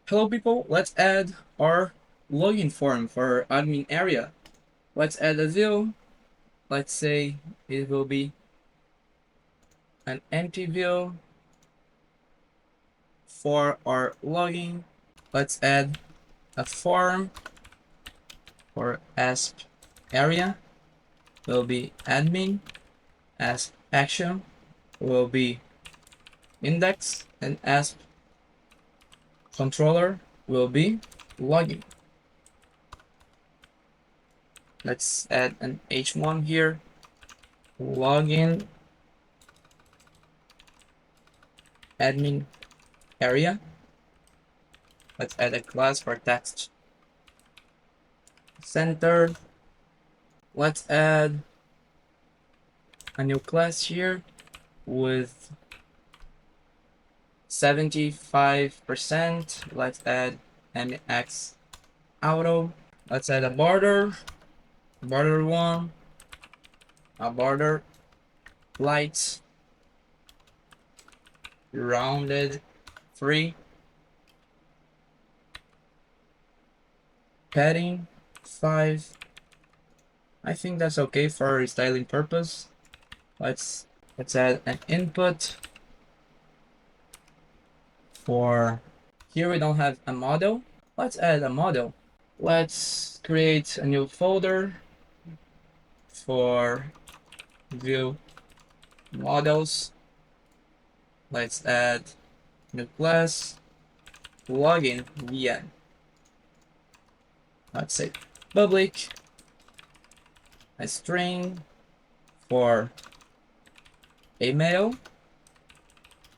Hello people, let's add our login form for our admin area. Let's add a view. Let's say it will be an empty view for our login. Let's add a form for ASP area. Will be admin. ASP action will be index, and ASP controller will be login. Let's add an h1 here. Login admin area. Let's add a class for text center. Let's add a new class here with 75%. Let's add MX auto. Let's add a border one, a border light, rounded 3, padding 5. I think that's okay for styling purpose. Let's add an input for here. We don't have a model. Let's add a model. Let's create a new folder for view models. Let's add new class login VM. Let's say public, a string for email,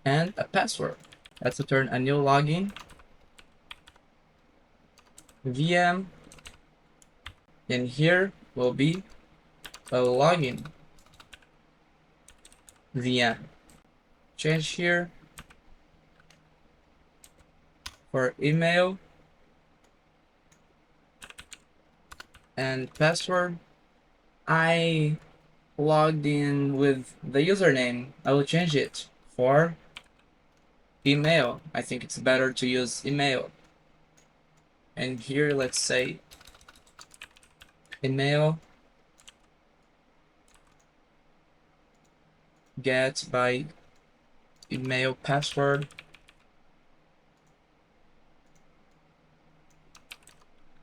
and a password. Let's return a new login VM. And here will be a login VM. Change here for email and password. I logged in with the username. I will change it for email. I think it's better to use email. And here, let's say email get by email password.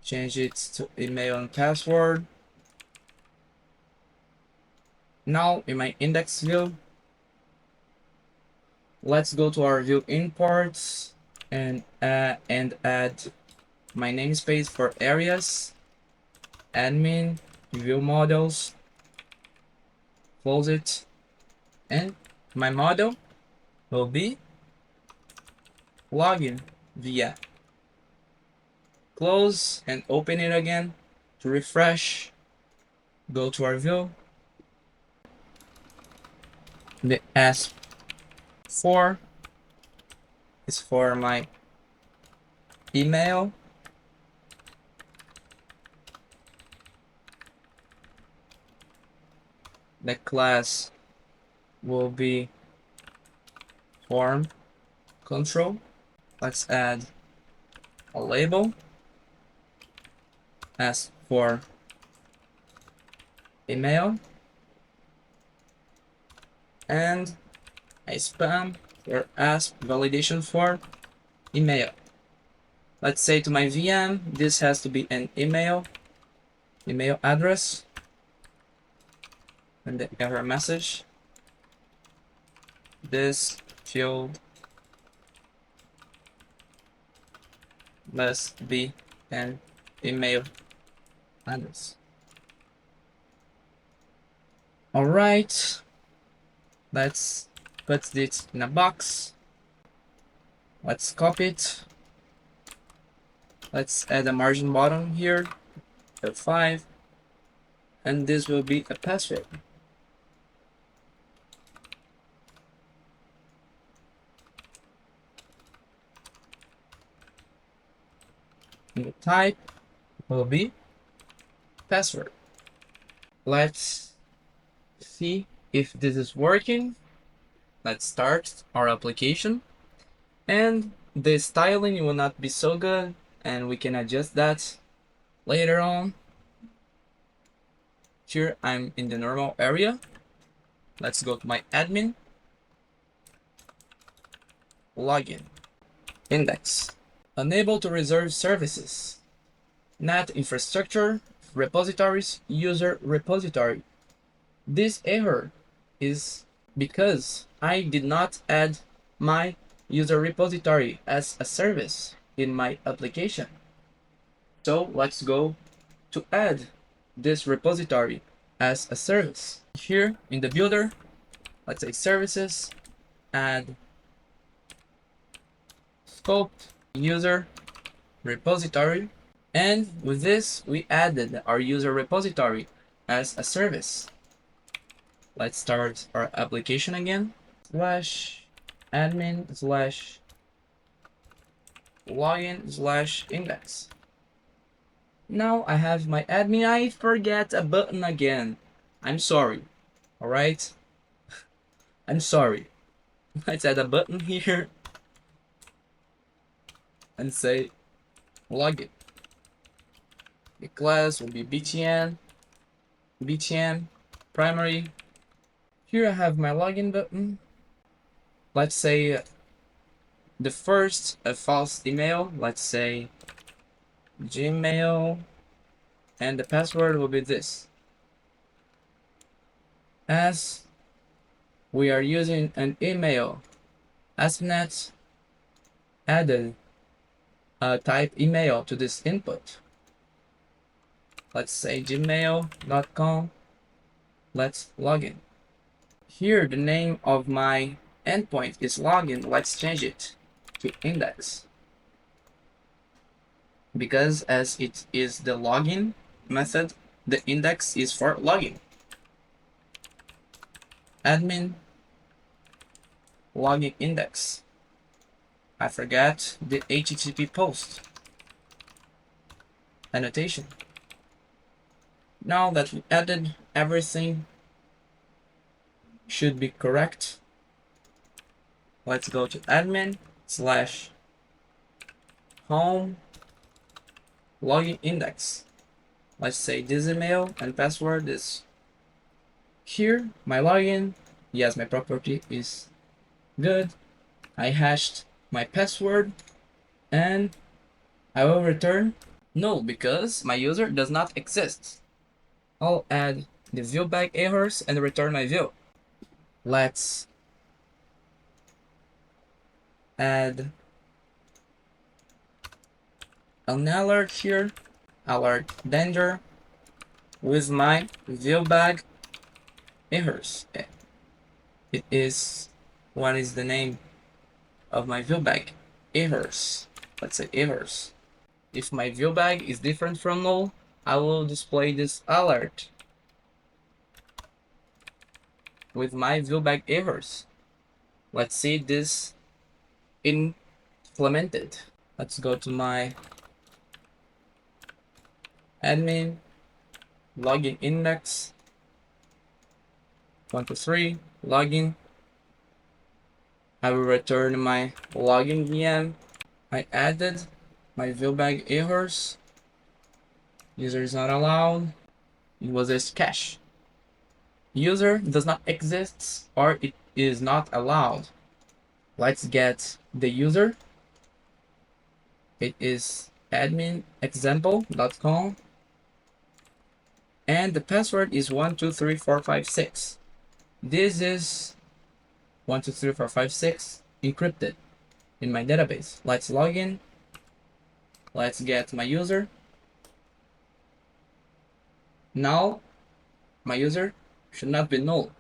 Change it to email and password. Now in my index view, let's go to our view imports and add my namespace for areas, admin, view models, close it, and my model will be login via. Close and open it again to refresh. Go to our view. The S4 is for my email. The class will be form control. Let's add a label as for email and a spam or ASP validation for email. Let's say to my VM, this has to be an email address, and the error message. This field must be an email address. All right, let's put this in a box. Let's copy it. Let's add a margin bottom here, F5, and this will be a password. And the type will be password. Let's see if this is working. Let's start our application, and the styling will not be so good, and we can adjust that later on. Here I'm in the normal area. Let's go to my admin, login, index, unable to reserve services, NAT infrastructure, repositories, user repository. This error is because I did not add my user repository as a service in my application. So let's go to add this repository as a service. Here in the builder, let's say services, add scoped user repository. And with this, we added our user repository as a service. Let's start our application again. /admin/login/index. Now I have my admin. I forget a button again. I'm sorry. All right. I'm sorry. Let's add a button here and say login. The class will be btn primary. Here I have my login button. Let's say the first a false email. Let's say Gmail, and the password will be this. As we are using an email, DotNet added a type email to this input. Let's say gmail.com. Let's log in. Here the name of my endpoint is login. Let's change it to index, because as it is the login method, the index is for login. Admin login index. I forgot the HTTP post annotation. Now that we added everything should be correct, let's go to admin/home login index. Let's say this email and password is here. My login, yes, my property is good. I hashed my password and I will return null because my user does not exist. I'll add the view bag errors and return my view. Let's add an alert here, alert danger, with my view bag errors. It is, what is the name of my view bag? Errors. Let's say errors. If my view bag is different from null, I will display this alert with my view bag errors. Let's see this implemented. Let's go to my admin login index 123 login. I will return my login VM. I added my view bag errors. User is not allowed. It was a cache. User does not exist or it is not allowed. Let's get the user. It is admin.example.com and the password is 123456. This is 123456 encrypted in my database. Let's log in. Let's get my user. Now my user should not be null.